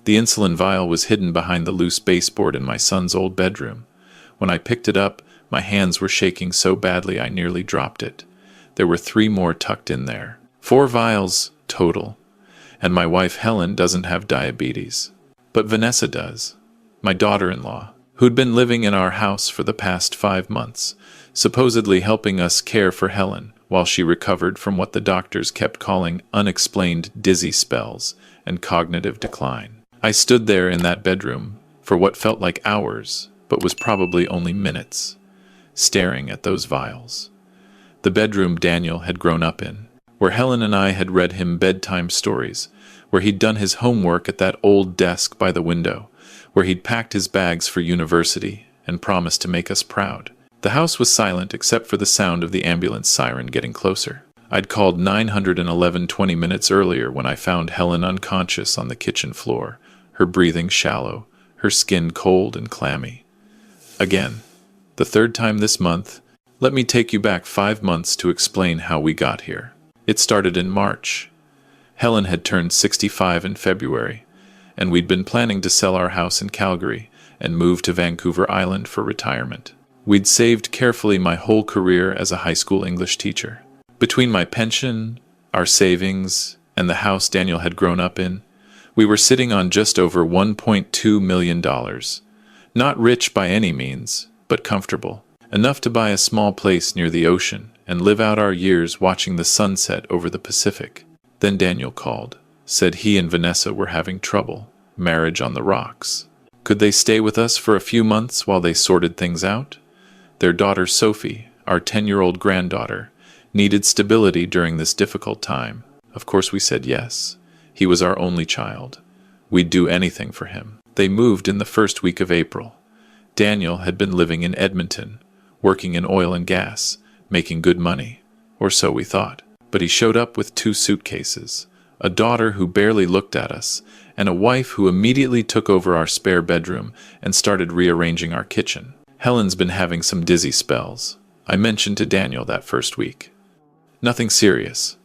The insulin vial was hidden behind the loose baseboard in my son's old bedroom. When I picked it up, my hands were shaking so badly I nearly dropped it. There were 3 more tucked in there. 4 vials total. And my wife Helen doesn't have diabetes. But Vanessa does. My daughter-in-law, who'd been living in our house for the past 5 months, supposedly helping us care for Helen while she recovered from what the doctors kept calling unexplained dizzy spells and cognitive decline. I stood there in that bedroom for what felt like hours, but was probably only minutes, staring at those vials. The bedroom Daniel had grown up in, where Helen and I had read him bedtime stories, where he'd done his homework at that old desk by the window, where he'd packed his bags for university and promised to make us proud. The house was silent except for the sound of the ambulance siren getting closer. I'd called 911 20 minutes earlier when I found Helen unconscious on the kitchen floor, her breathing shallow, her skin cold and clammy. Again, the 3rd time this month. Let me take you back 5 months to explain how we got here. It started in March. Helen had turned 65 in February, and we'd been planning to sell our house in Calgary and move to Vancouver Island for retirement. We'd saved carefully my whole career as a high school English teacher. Between my pension, our savings, and the house Daniel had grown up in, we were sitting on just over $1.2 million. Not rich by any means, but comfortable. Enough to buy a small place near the ocean and live out our years watching the sunset over the Pacific. Then Daniel called, said he and Vanessa were having trouble, marriage on the rocks. Could they stay with us for a few months while they sorted things out? Their daughter Sophie, our 10-year-old granddaughter, needed stability during this difficult time. Of course we said yes. He was our only child. We'd do anything for him. They moved in the first week of April. Daniel had been living in Edmonton, working in oil and gas, making good money, or so we thought. But he showed up with 2 suitcases, a daughter who barely looked at us, and a wife who immediately took over our spare bedroom and started rearranging our kitchen. Helen's been having some dizzy spells. I mentioned to Daniel that first week. Nothing serious.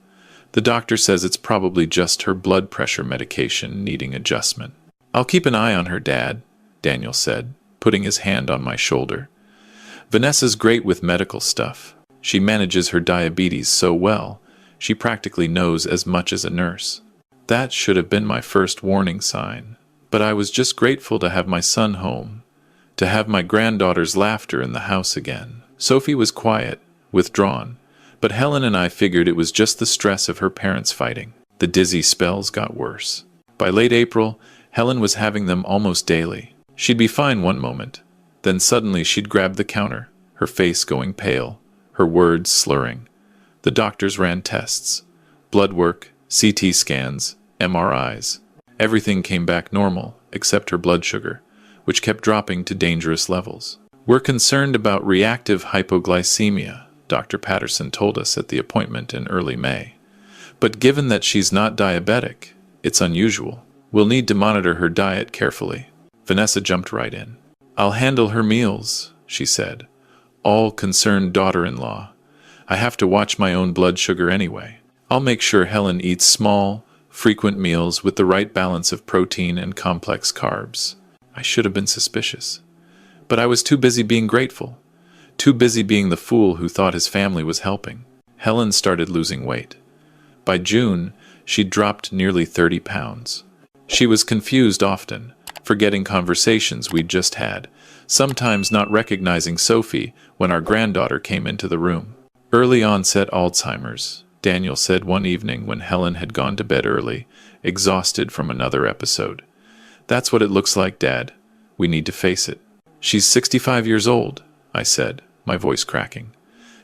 The doctor says it's probably just her blood pressure medication needing adjustment. I'll keep an eye on her, Dad, Daniel said, putting his hand on my shoulder. Vanessa's great with medical stuff. She manages her diabetes so well, she practically knows as much as a nurse. That should have been my first warning sign, but I was just grateful to have my son home, to have my granddaughter's laughter in the house again. Sophie was quiet, withdrawn, but Helen and I figured it was just the stress of her parents fighting. The dizzy spells got worse. By late April, Helen was having them almost daily. She'd be fine one moment, then suddenly she'd grab the counter, her face going pale, her words slurring. The doctors ran tests, blood work, CT scans, MRIs. Everything came back normal, except her blood sugar, which kept dropping to dangerous levels. We're concerned about reactive hypoglycemia, Dr. Patterson told us at the appointment in early May. But given that she's not diabetic, it's unusual. We'll need to monitor her diet carefully. Vanessa jumped right in. I'll handle her meals, she said. All concerned daughter-in-law. I have to watch my own blood sugar anyway. I'll make sure Helen eats small, frequent meals with the right balance of protein and complex carbs. I should have been suspicious. But I was too busy being grateful. Too busy being the fool who thought his family was helping. Helen started losing weight. By June, she'd dropped nearly 30 pounds. She was confused often, forgetting conversations we'd just had, sometimes not recognizing Sophie when our granddaughter came into the room. Early onset Alzheimer's, Daniel said one evening when Helen had gone to bed early, exhausted from another episode. That's what it looks like, Dad. We need to face it. She's 65 years old, I said, my voice cracking.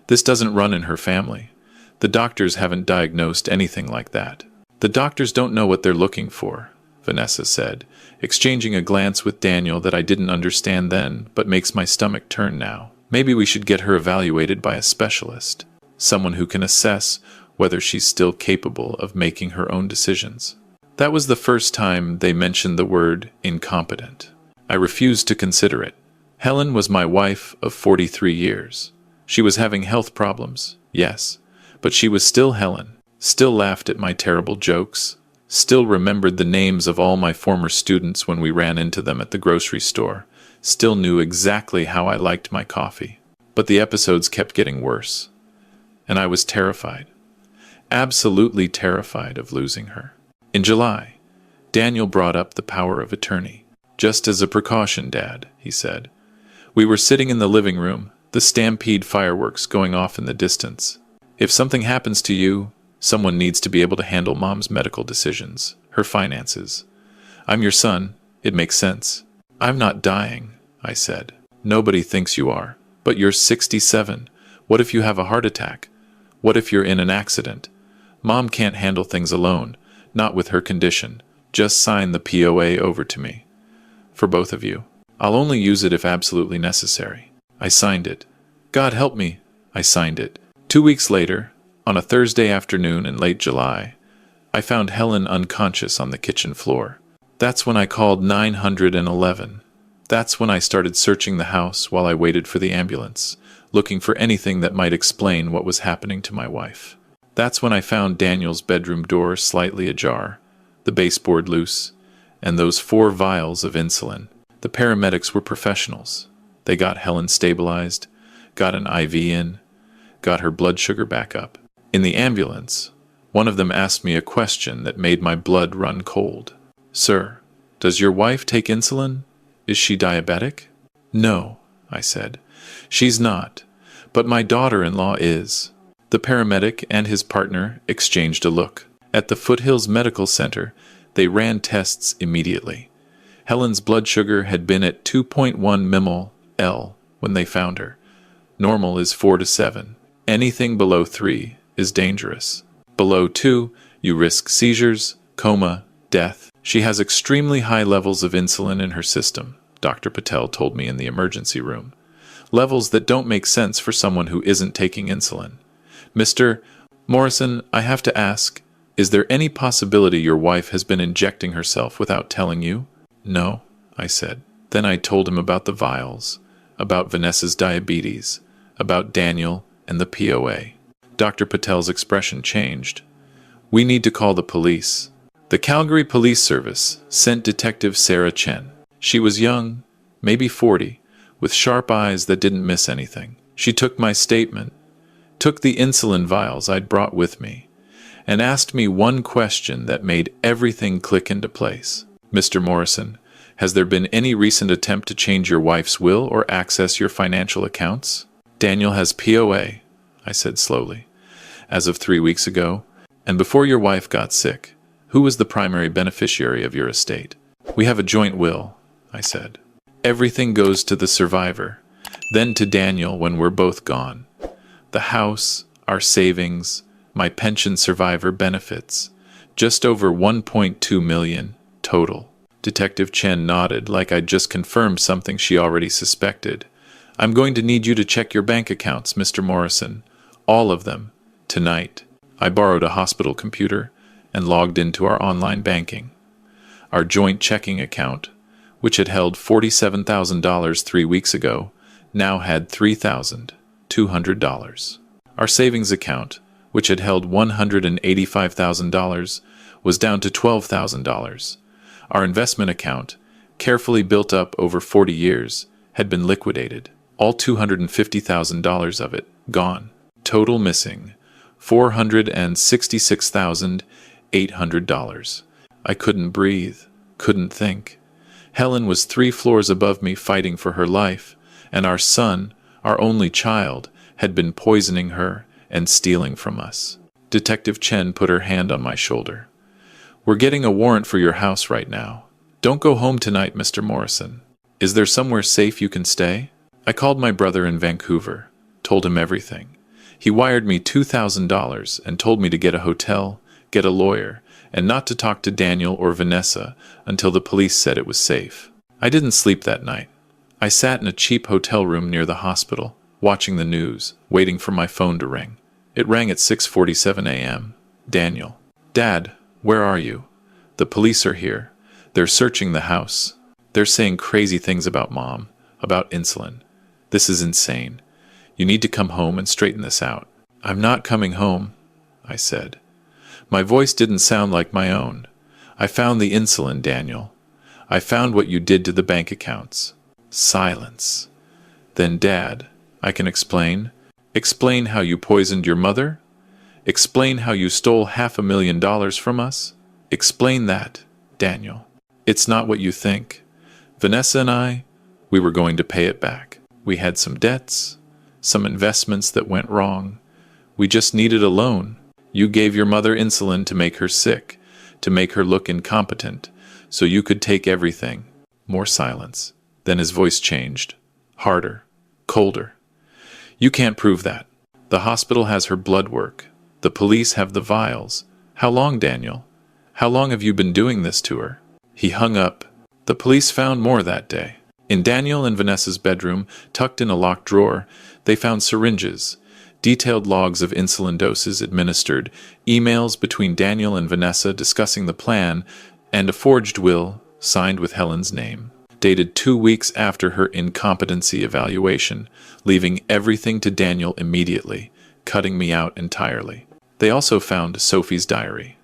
This doesn't run in her family. The doctors haven't diagnosed anything like that. The doctors don't know what they're looking for, Vanessa said, exchanging a glance with Daniel that I didn't understand then, but makes my stomach turn now. Maybe we should get her evaluated by a specialist, someone who can assess whether she's still capable of making her own decisions. That was the first time they mentioned the word incompetent. I refused to consider it. Helen was my wife of 43 years. She was having health problems, yes, but she was still Helen, still laughed at my terrible jokes, Still remembered the names of all my former students when we ran into them at the grocery store. Still knew exactly how I liked my coffee. But the episodes kept getting worse. And I was terrified. Absolutely terrified of losing her. In July, Daniel brought up the power of attorney. "Just as a precaution, Dad," he said. We were sitting in the living room, the stampede fireworks going off in the distance. "If something happens to you, someone needs to be able to handle Mom's medical decisions, her finances. I'm your son. It makes sense." "I'm not dying," I said. "Nobody thinks you are. But you're 67. What if you have a heart attack? What if you're in an accident? Mom can't handle things alone, not with her condition. Just sign the POA over to me. For both of you. I'll only use it if absolutely necessary." I signed it. God help me, I signed it. 2 weeks later, on a Thursday afternoon in late July, I found Helen unconscious on the kitchen floor. That's when I called 911. That's when I started searching the house while I waited for the ambulance, looking for anything that might explain what was happening to my wife. That's when I found Daniel's bedroom door slightly ajar, the baseboard loose, and those 4 vials of insulin. The paramedics were professionals. They got Helen stabilized, got an IV in, got her blood sugar back up. In the ambulance, one of them asked me a question that made my blood run cold. "Sir, does your wife take insulin? Is she diabetic?" "No," I said. "She's not, but my daughter-in-law is." The paramedic and his partner exchanged a look. At the Foothills Medical Center, they ran tests immediately. Helen's blood sugar had been at 2.1 mmol when they found her. Normal is 4 to 7. Anything below 3 is dangerous. Below 2, you risk seizures, coma, death. She has extremely high levels of insulin in her system, Dr. Patel told me in the emergency room. Levels that don't make sense for someone who isn't taking insulin. "Mr. Morrison, I have to ask, is there any possibility your wife has been injecting herself without telling you?" "No," I said. Then I told him about the vials, about Vanessa's diabetes, about Daniel and the POA. Dr. Patel's expression changed. "We need to call the police." The Calgary Police Service sent Detective Sarah Chen. She was young, maybe 40, with sharp eyes that didn't miss anything. She took my statement, took the insulin vials I'd brought with me, and asked me one question that made everything click into place. "Mr. Morrison, has there been any recent attempt to change your wife's will or access your financial accounts?" "Daniel has POA," I said slowly, "as of 3 weeks ago, and before your wife got sick. Who was the primary beneficiary of your estate?" "We have a joint will," I said. "Everything goes to the survivor, then to Daniel when we're both gone. The house, our savings, my pension survivor benefits, just over 1.2 million total." Detective Chen nodded like I'd just confirmed something she already suspected. "I'm going to need you to check your bank accounts, Mr. Morrison. All of them. Tonight." I borrowed a hospital computer and logged into our online banking. Our joint checking account, which had held $47,000 3 weeks ago, now had $3,200. Our savings account, which had held $185,000, was down to $12,000. Our investment account, carefully built up over 40 years, had been liquidated. All $250,000 of it gone. Total missing, $466,800. I couldn't breathe, couldn't think. Helen was 3 floors above me fighting for her life, and our son, our only child, had been poisoning her and stealing from us. Detective Chen put her hand on my shoulder. "We're getting a warrant for your house right now. Don't go home tonight, Mr. Morrison. Is there somewhere safe you can stay?" I called my brother in Vancouver, told him everything. He wired me $2,000 and told me to get a hotel, get a lawyer, and not to talk to Daniel or Vanessa until the police said it was safe. I didn't sleep that night. I sat in a cheap hotel room near the hospital, watching the news, waiting for my phone to ring. It rang at 6:47 a.m. "Daniel." "Dad, where are you? The police are here. They're searching the house. They're saying crazy things about Mom, about insulin. This is insane. You need to come home and straighten this out." "I'm not coming home," I said. My voice didn't sound like my own. I found the insulin, Daniel. I found what you did to the bank accounts. Silence. Then, Dad, I can explain. Explain how you poisoned your mother? Explain how you stole $500,000 from us? Explain that, Daniel. It's not what you think. Vanessa and I, we were going to pay it back. We had some debts, some investments that went wrong. We just needed a loan. You gave your mother insulin to make her sick, to make her look incompetent, so you could take everything. More silence. Then his voice changed. Harder. Colder. You can't prove that. The hospital has her blood work. The police have the vials. How long, Daniel? How long have you been doing this to her? He hung up. The police found more that day. In Daniel and Vanessa's bedroom, tucked in a locked drawer, they found syringes, detailed logs of insulin doses administered, emails between Daniel and Vanessa discussing the plan, and a forged will signed with Helen's name, dated 2 weeks after her incompetency evaluation, leaving everything to Daniel immediately, cutting me out entirely. They also found Sophie's diary.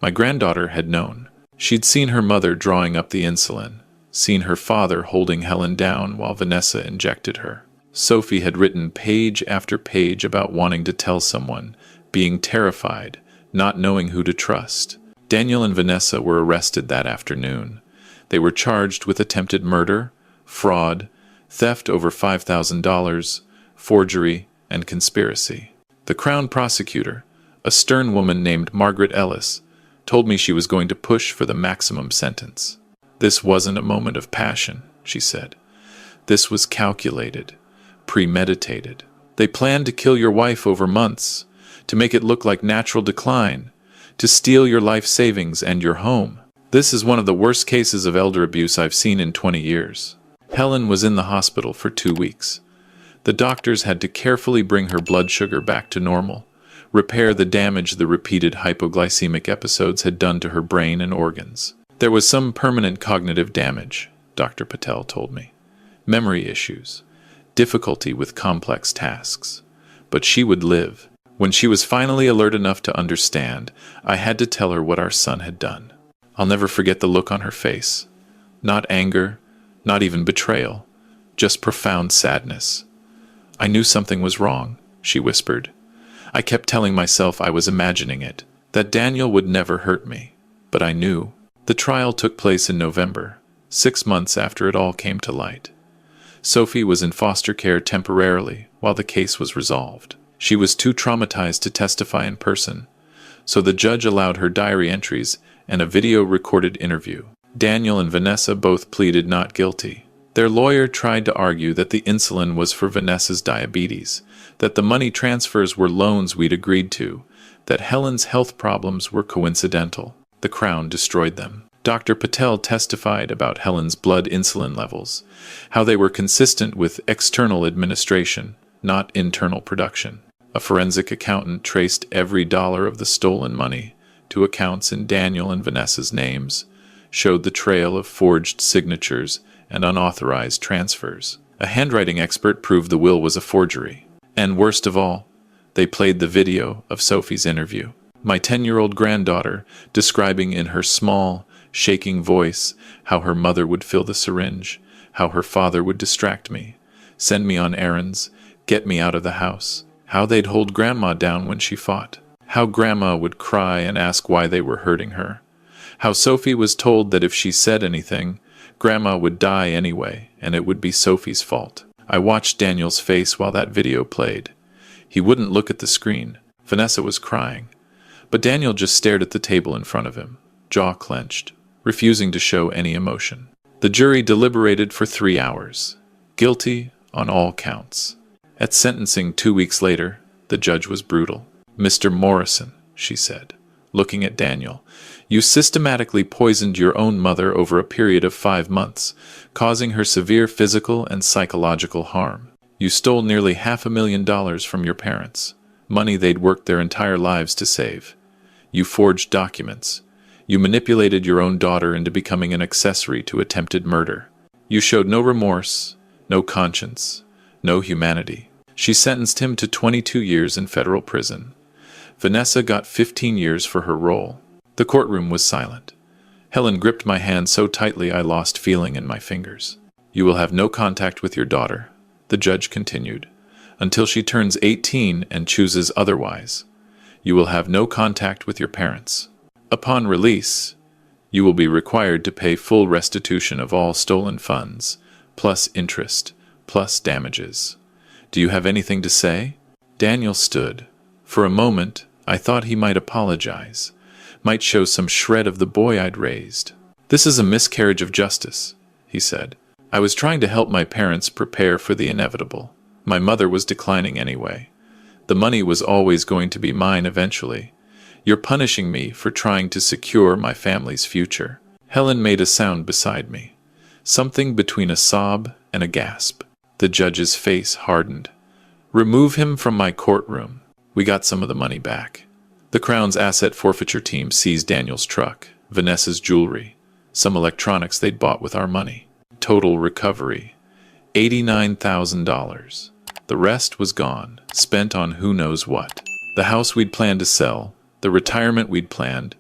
My granddaughter had known. She'd seen her mother drawing up the insulin, seen her father holding Helen down while Vanessa injected her. Sophie had written page after page about wanting to tell someone, being terrified, not knowing who to trust. Daniel and Vanessa were arrested that afternoon. They were charged with attempted murder, fraud, theft over $5,000, forgery, and conspiracy. The Crown prosecutor, a stern woman named Margaret Ellis, told me she was going to push for the maximum sentence. This wasn't a moment of passion, she said. This was calculated, premeditated. They planned to kill your wife over months, to make it look like natural decline, to steal your life savings and your home. This is one of the worst cases of elder abuse I've seen in 20 years. Helen was in the hospital for 2 weeks. The doctors had to carefully bring her blood sugar back to normal, repair the damage the repeated hypoglycemic episodes had done to her brain and organs. There was some permanent cognitive damage, Dr. Patel told me. Memory issues, difficulty with complex tasks. But she would live. When she was finally alert enough to understand, I had to tell her what our son had done. I'll never forget the look on her face. Not anger, not even betrayal, just profound sadness. I knew something was wrong, she whispered. I kept telling myself I was imagining it, that Daniel would never hurt me. But I knew. The trial took place in November, 6 months after it all came to light. Sophie was in foster care temporarily while the case was resolved. She was too traumatized to testify in person, so the judge allowed her diary entries and a video-recorded interview. Daniel and Vanessa both pleaded not guilty. Their lawyer tried to argue that the insulin was for Vanessa's diabetes, that the money transfers were loans we'd agreed to, that Helen's health problems were coincidental. The Crown destroyed them. Dr. Patel testified about Helen's blood insulin levels, how they were consistent with external administration, not internal production. A forensic accountant traced every dollar of the stolen money to accounts in Daniel and Vanessa's names, showed the trail of forged signatures and unauthorized transfers. A handwriting expert proved the will was a forgery. And worst of all, they played the video of Sophie's interview. My 10-year-old granddaughter describing in her small, shaking voice how her mother would fill the syringe, how her father would distract me, send me on errands, get me out of the house, how they'd hold Grandma down when she fought, how Grandma would cry and ask why they were hurting her, how Sophie was told that if she said anything, Grandma would die anyway, and it would be Sophie's fault. I watched Daniel's face while that video played. He wouldn't look at the screen. Vanessa was crying. But Daniel just stared at the table in front of him, jaw clenched, refusing to show any emotion. The jury deliberated for 3 hours. Guilty on all counts. At sentencing 2 weeks later, the judge was brutal. "Mr. Morrison," she said, looking at Daniel, "you systematically poisoned your own mother over a period of 5 months, causing her severe physical and psychological harm. You stole nearly $500,000 from your parents, money they'd worked their entire lives to save. You forged documents. You manipulated your own daughter into becoming an accessory to attempted murder. You showed no remorse, no conscience, no humanity." She sentenced him to 22 years in federal prison. Vanessa got 15 years for her role. The courtroom was silent. Helen gripped my hand so tightly I lost feeling in my fingers. You will have no contact with your daughter, the judge continued, until she turns 18 and chooses otherwise. You will have no contact with your parents. Upon release, you will be required to pay full restitution of all stolen funds, plus interest, plus damages. Do you have anything to say? Daniel stood. For a moment, I thought he might apologize, might show some shred of the boy I'd raised. This is a miscarriage of justice, he said. I was trying to help my parents prepare for the inevitable. My mother was declining anyway. The money was always going to be mine eventually. You're punishing me for trying to secure my family's future. Helen made a sound beside me, something between a sob and a gasp. The judge's face hardened. Remove him from my courtroom. We got some of the money back. The Crown's asset forfeiture team seized Daniel's truck, Vanessa's jewelry, some electronics they'd bought with our money. Total recovery, $89,000. The rest was gone, spent on who knows what. The house we'd planned to sell, the retirement we'd planned,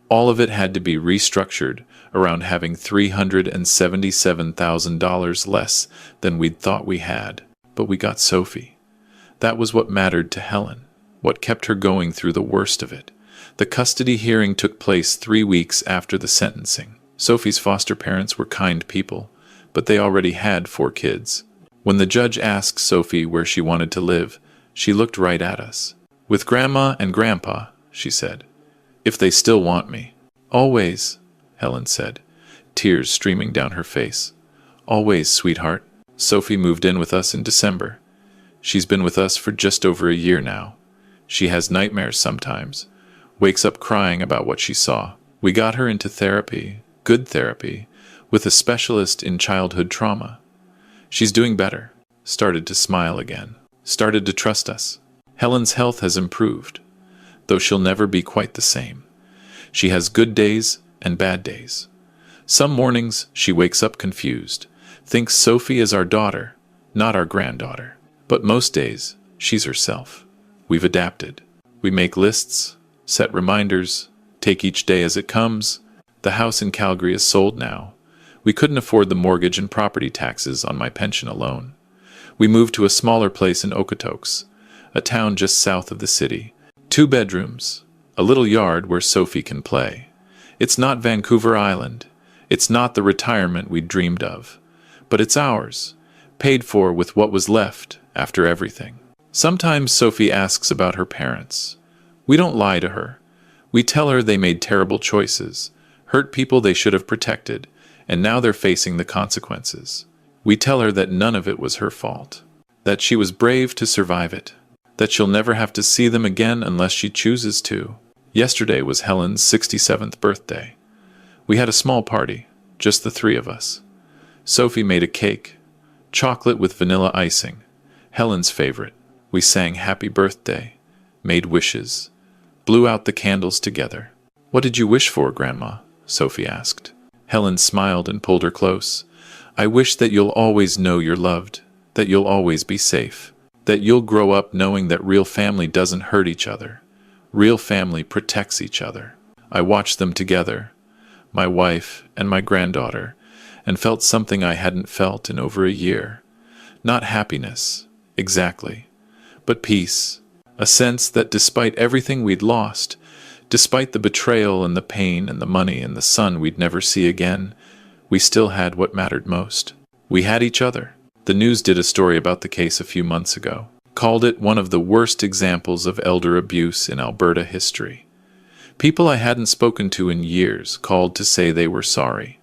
all of it had to be restructured around having $377,000 less than we'd thought we had. But we got Sophie. That was what mattered to Helen, what kept her going through the worst of it. The custody hearing took place 3 weeks after the sentencing. Sophie's foster parents were kind people, but they already had 4 kids. When the judge asked Sophie where she wanted to live, she looked right at us. With Grandma and Grandpa, she said, if they still want me. Always, Helen said, tears streaming down her face. Always, sweetheart. Sophie moved in with us in December. She's been with us for just over a year now. She has nightmares sometimes, wakes up crying about what she saw. We got her into therapy, good therapy, with a specialist in childhood trauma. She's doing better, started to smile again, started to trust us. Helen's health has improved, though she'll never be quite the same. She has good days and bad days. Some mornings she wakes up confused, thinks Sophie is our daughter, not our granddaughter. But most days, she's herself. We've adapted. We make lists, set reminders, take each day as it comes. The house in Calgary is sold now. We couldn't afford the mortgage and property taxes on my pension alone. We moved to a smaller place in Okotoks, a town just south of the city. 2 bedrooms, a little yard where Sophie can play. It's not Vancouver Island. It's not the retirement we'd dreamed of. But it's ours, paid for with what was left after everything. Sometimes Sophie asks about her parents. We don't lie to her. We tell her they made terrible choices, hurt people they should have protected, and now they're facing the consequences. We tell her that none of it was her fault, that she was brave to survive it, that she'll never have to see them again unless she chooses to. Yesterday was Helen's 67th birthday. We had a small party, just the 3 of us. Sophie made a cake, chocolate with vanilla icing, Helen's favorite. We sang happy birthday, made wishes, blew out the candles together. What did you wish for, Grandma? Sophie asked. Helen smiled and pulled her close. I wish that you'll always know you're loved, that you'll always be safe, that you'll grow up knowing that real family doesn't hurt each other. Real family protects each other. I watched them together, my wife and my granddaughter, and felt something I hadn't felt in over a year. Not happiness, exactly, but peace, a sense that despite everything we'd lost, despite the betrayal and the pain and the money and the son we'd never see again, we still had what mattered most. We had each other. The news did a story about the case a few months ago, called it one of the worst examples of elder abuse in Alberta history. People I hadn't spoken to in years called to say they were sorry,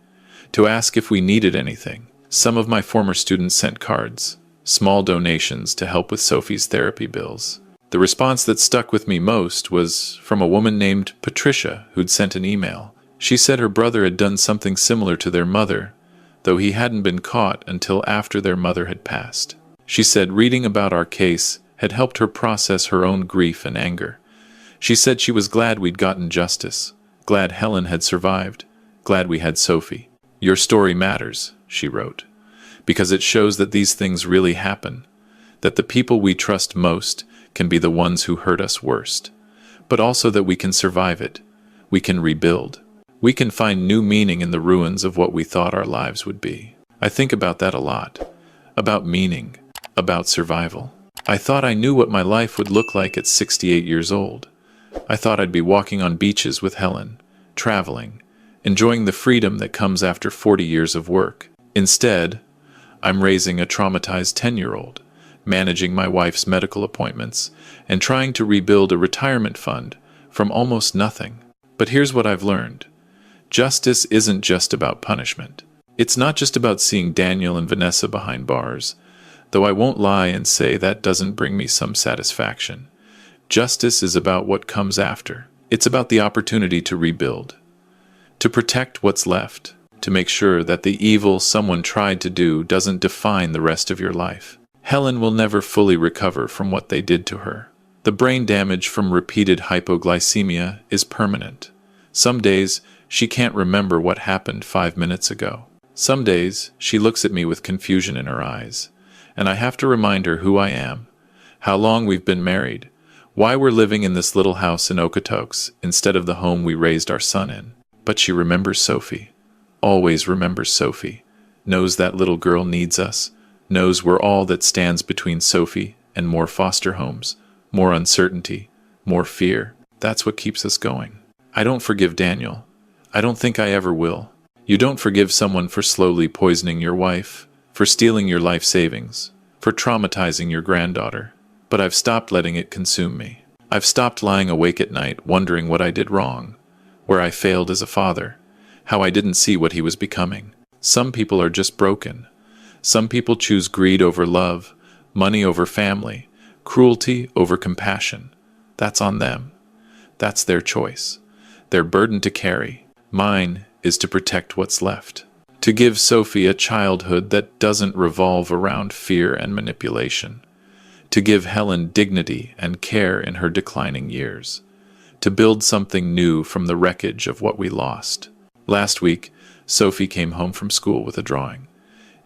to ask if we needed anything. Some of my former students sent cards, small donations to help with Sophie's therapy bills. The response that stuck with me most was from a woman named Patricia who'd sent an email. She said her brother had done something similar to their mother, though he hadn't been caught until after their mother had passed. She said reading about our case had helped her process her own grief and anger. She said she was glad we'd gotten justice, glad Helen had survived, glad we had Sophie. Your story matters, she wrote, because it shows that these things really happen, that the people we trust most can be the ones who hurt us worst, but also that we can survive it, we can rebuild. We can find new meaning in the ruins of what we thought our lives would be. I think about that a lot. About meaning. About survival. I thought I knew what my life would look like at 68 years old. I thought I'd be walking on beaches with Helen, traveling, enjoying the freedom that comes after 40 years of work. Instead, I'm raising a traumatized 10-year-old, managing my wife's medical appointments, and trying to rebuild a retirement fund from almost nothing. But here's what I've learned. Justice isn't just about punishment. It's not just about seeing Daniel and Vanessa behind bars, though I won't lie and say that doesn't bring me some satisfaction. Justice is about what comes after. It's about the opportunity to rebuild, to protect what's left, to make sure that the evil someone tried to do doesn't define the rest of your life. Helen will never fully recover from what they did to her. The brain damage from repeated hypoglycemia is permanent. Some days, she can't remember what happened 5 minutes ago. Some days, she looks at me with confusion in her eyes, and I have to remind her who I am, how long we've been married, why we're living in this little house in Okotoks instead of the home we raised our son in. But she remembers Sophie, always remembers Sophie, knows that little girl needs us, knows we're all that stands between Sophie and more foster homes, more uncertainty, more fear. That's what keeps us going. I don't forgive Daniel. I don't think I ever will. You don't forgive someone for slowly poisoning your wife, for stealing your life savings, for traumatizing your granddaughter. But I've stopped letting it consume me. I've stopped lying awake at night wondering what I did wrong, where I failed as a father, how I didn't see what he was becoming. Some people are just broken. Some people choose greed over love, money over family, cruelty over compassion. That's on them. That's their choice, their burden to carry. Mine is to protect what's left, to give Sophie a childhood that doesn't revolve around fear and manipulation, to give Helen dignity and care in her declining years, to build something new from the wreckage of what we lost. Last week, Sophie came home from school with a drawing.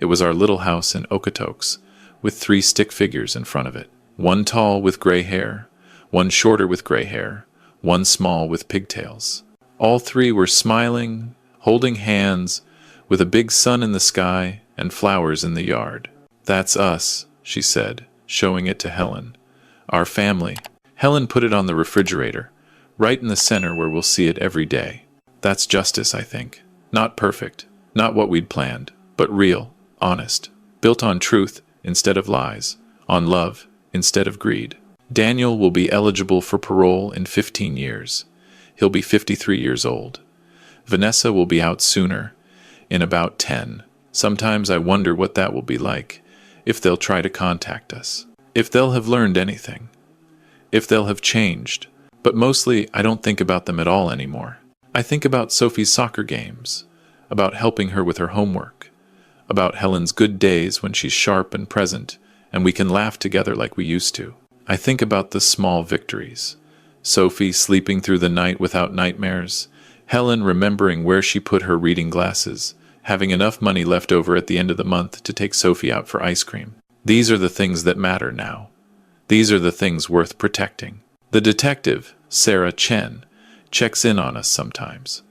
It was our little house in Okotoks, with 3 stick figures in front of it. One tall with gray hair, one shorter with gray hair, one small with pigtails. All 3 were smiling, holding hands, with a big sun in the sky and flowers in the yard. "That's us," she said, showing it to Helen. "Our family." Helen put it on the refrigerator, right in the center where we'll see it every day. That's justice, I think. Not perfect, not what we'd planned, but real, honest, built on truth instead of lies, on love instead of greed. Daniel will be eligible for parole in 15 years. He'll be 53 years old. Vanessa will be out sooner, in about 10. Sometimes I wonder what that will be like, if they'll try to contact us, if they'll have learned anything, if they'll have changed. But mostly, I don't think about them at all anymore. I think about Sophie's soccer games, about helping her with her homework, about Helen's good days when she's sharp and present, and we can laugh together like we used to. I think about the small victories. Sophie sleeping through the night without nightmares, Helen remembering where she put her reading glasses, having enough money left over at the end of the month to take Sophie out for ice cream. These are the things that matter now. These are the things worth protecting. The detective, Sarah Chen, checks in on us sometimes.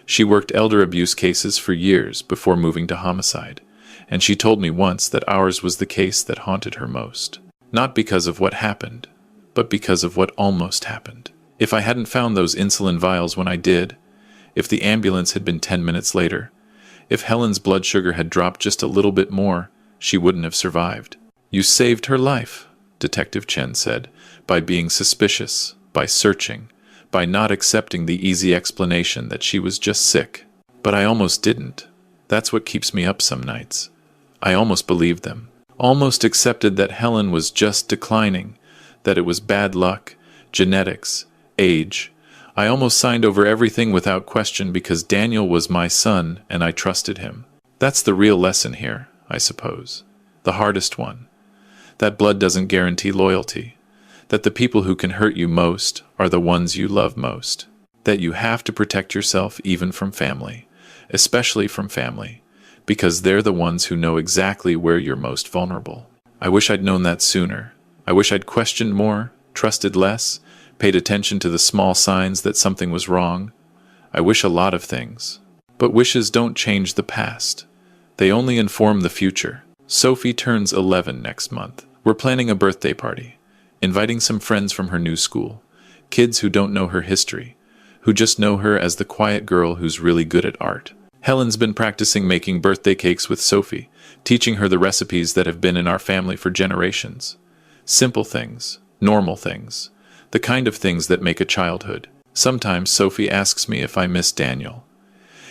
She worked elder abuse cases for years before moving to homicide, and she told me once that ours was the case that haunted her most. Not because of what happened, but because of what almost happened. If I hadn't found those insulin vials when I did, if the ambulance had been 10 minutes later, if Helen's blood sugar had dropped just a little bit more, she wouldn't have survived. "You saved her life," Detective Chen said, "by being suspicious, by searching, by not accepting the easy explanation that she was just sick." But I almost didn't. That's what keeps me up some nights. I almost believed them, almost accepted that Helen was just declining, that it was bad luck, genetics, age. I almost signed over everything without question because Daniel was my son and I trusted him. That's the real lesson here, I suppose. The hardest one. That blood doesn't guarantee loyalty. That the people who can hurt you most are the ones you love most. That you have to protect yourself even from family, especially from family, because they're the ones who know exactly where you're most vulnerable. I wish I'd known that sooner. I wish I'd questioned more, trusted less, paid attention to the small signs that something was wrong. I wish a lot of things. But wishes don't change the past. They only inform the future. Sophie turns 11 next month. We're planning a birthday party, inviting some friends from her new school, kids who don't know her history, who just know her as the quiet girl who's really good at art. Helen's been practicing making birthday cakes with Sophie, teaching her the recipes that have been in our family for generations. Simple things, normal things, the kind of things that make a childhood. Sometimes Sophie asks me if I miss Daniel,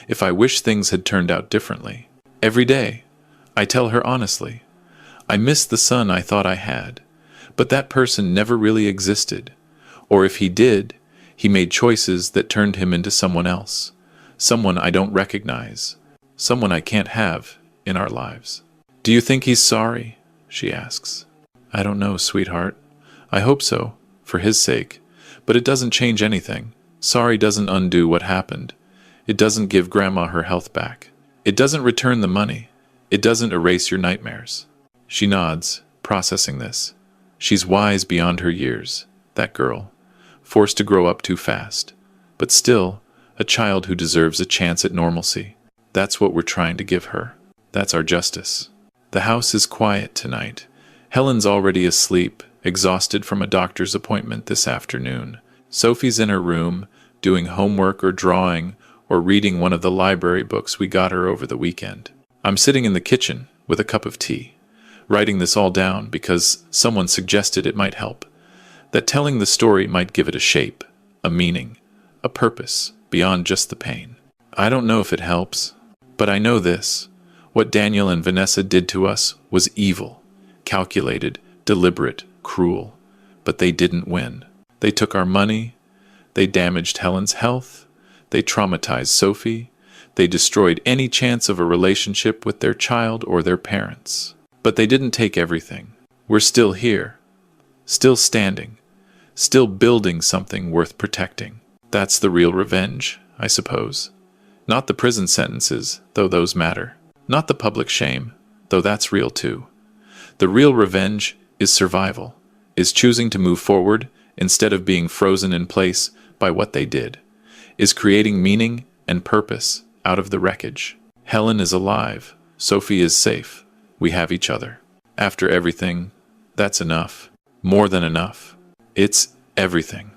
if I wish things had turned out differently. Every day, I tell her honestly, I miss the son I thought I had, but that person never really existed. Or if he did, he made choices that turned him into someone else, someone I don't recognize, someone I can't have in our lives. Do you think he's sorry? She asks. I don't know, sweetheart. I hope so, for his sake, but it doesn't change anything. Sorry doesn't undo what happened. It doesn't give Grandma her health back. It doesn't return the money. It doesn't erase your nightmares. She nods, processing this. She's wise beyond her years, that girl, forced to grow up too fast, but still a child who deserves a chance at normalcy. That's what we're trying to give her. That's our justice. The house is quiet tonight. Helen's already asleep, exhausted from a doctor's appointment this afternoon. Sophie's in her room, doing homework or drawing or reading one of the library books we got her over the weekend. I'm sitting in the kitchen with a cup of tea, writing this all down because someone suggested it might help, that telling the story might give it a shape, a meaning, a purpose beyond just the pain. I don't know if it helps, but I know this. What Daniel and Vanessa did to us was evil, calculated, deliberate, cruel, but they didn't win. They took our money, they damaged Helen's health, they traumatized Sophie, they destroyed any chance of a relationship with their child or their parents. But they didn't take everything. We're still here, still standing, still building something worth protecting. That's the real revenge, I suppose. Not the prison sentences, though those matter. Not the public shame, though that's real too. The real revenge is survival, is choosing to move forward instead of being frozen in place by what they did, is creating meaning and purpose out of the wreckage. Helen is alive. Sophie is safe. We have each other. After everything, that's enough. More than enough. It's everything.